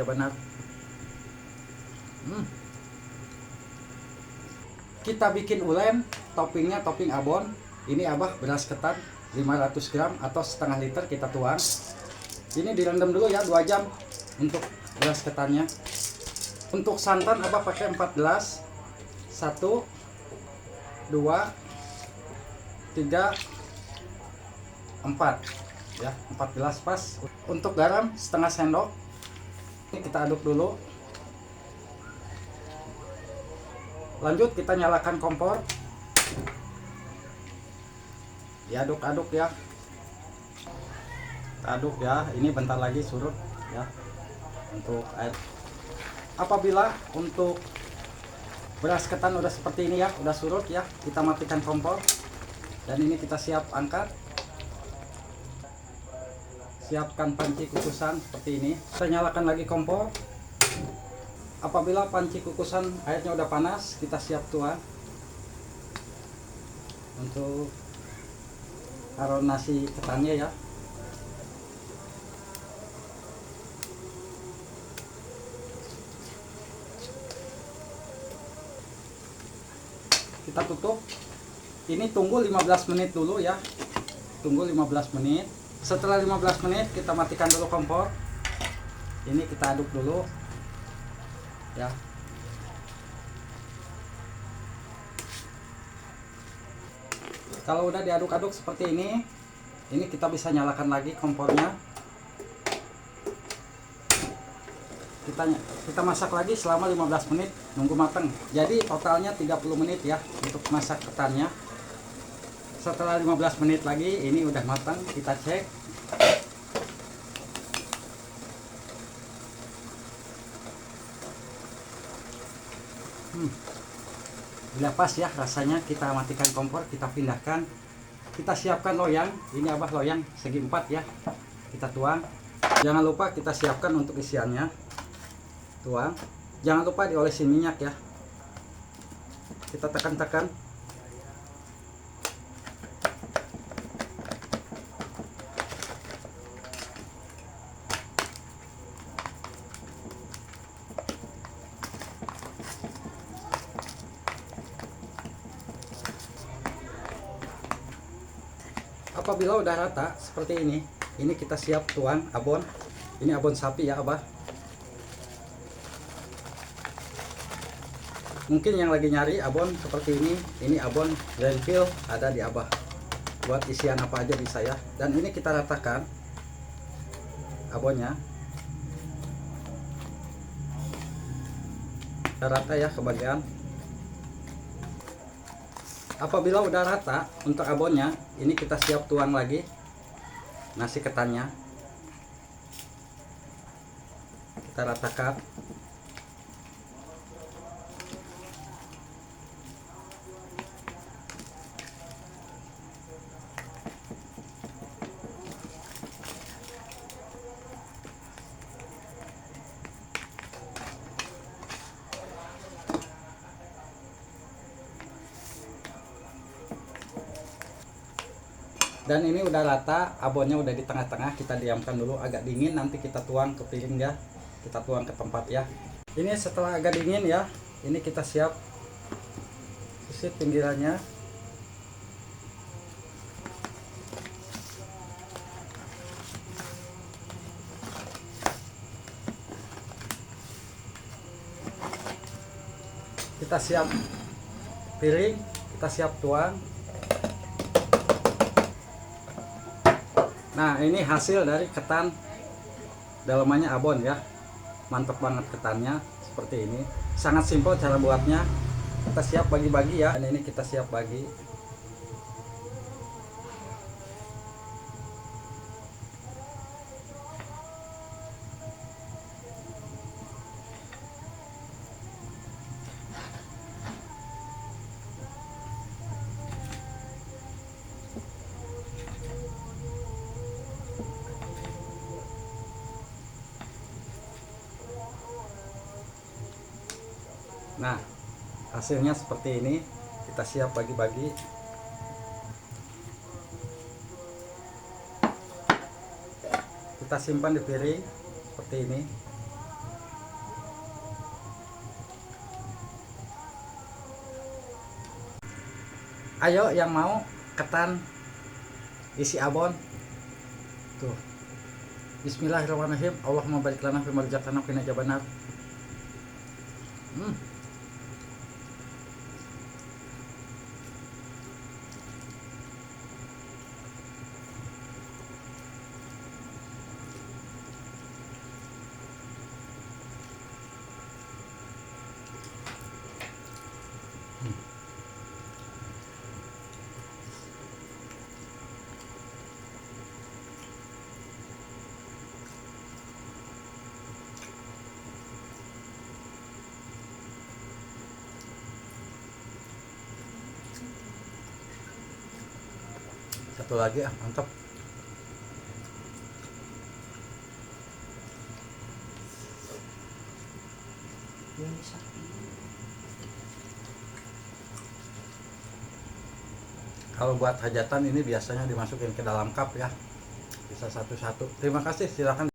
benar. Kita bikin ulen, toppingnya topping abon. Ini Abah beras ketan 500 gram atau setengah liter kita tuang. Ini direndam dulu ya 2 jam untuk beras ketannya. Untuk santan Abah pakai 4 gelas. 1 2 3 4 ya, 4 gelas pas. Untuk garam setengah sendok. Ini kita aduk dulu. Lanjut kita nyalakan kompor, diaduk-aduk ya, kita aduk ya. Ini bentar lagi surut ya untuk air. Apabila untuk beras ketan udah seperti ini ya, udah surut ya, kita matikan kompor dan ini kita siap angkat. Siapkan panci kukusan seperti ini. Kita nyalakan lagi kompor. Apabila panci kukusan airnya udah panas, kita siap tuang untuk taruh nasi ketannya ya. Kita tutup. Ini tunggu 15 menit dulu ya. Tunggu 15 menit. Setelah 15 menit kita matikan dulu kompor. Ini kita aduk dulu ya. Kalau udah diaduk-aduk seperti ini kita bisa nyalakan lagi kompornya. Kita masak lagi selama 15 menit nunggu matang. Jadi totalnya 30 menit ya untuk masak ketannya. Setelah 15 menit lagi ini udah matang, kita cek. Bila pas ya rasanya, kita matikan kompor, kita pindahkan. Kita siapkan loyang. Ini Abah loyang segi 4 ya, kita tuang. Jangan lupa kita siapkan untuk isiannya, tuang. Jangan lupa diolesin minyak ya, kita tekan-tekan. Apabila udah rata seperti ini kita siap tuang abon. Ini abon sapi ya Abah. Mungkin yang lagi nyari abon seperti ini abon landfill ada di Abah. Buat isian apa aja bisa ya. Dan ini kita ratakan abonnya. Kita rata ya ke bagian. Apabila udah rata untuk abonnya, ini kita siap tuang lagi nasi ketannya. Kita ratakan. Dan ini udah rata, abonnya udah di tengah-tengah. Kita diamkan dulu agak dingin, nanti kita tuang ke piring ya. Kita tuang ke tempat ya. Ini setelah agak dingin ya, ini kita siap sisir pinggirannya. Kita siap piring, kita siap tuang. Nah, ini hasil dari ketan dalamannya abon ya. Mantap banget ketannya seperti ini. Sangat simpel cara buatnya. Kita siap bagi-bagi ya. Dan ini kita siap bagi. Nah, hasilnya seperti ini. Kita siap bagi-bagi. Kita simpan di piring seperti ini. Ayo yang mau ketan isi abon tuh. Bismillahirrahmanirrahim. Allahumma barik lana fi ma razaqtana wa qina adzabannar. Satu lagi mantap. Kalau buat hajatan ini biasanya dimasukin ke dalam cup ya, bisa satu-satu. Terima kasih, silakan.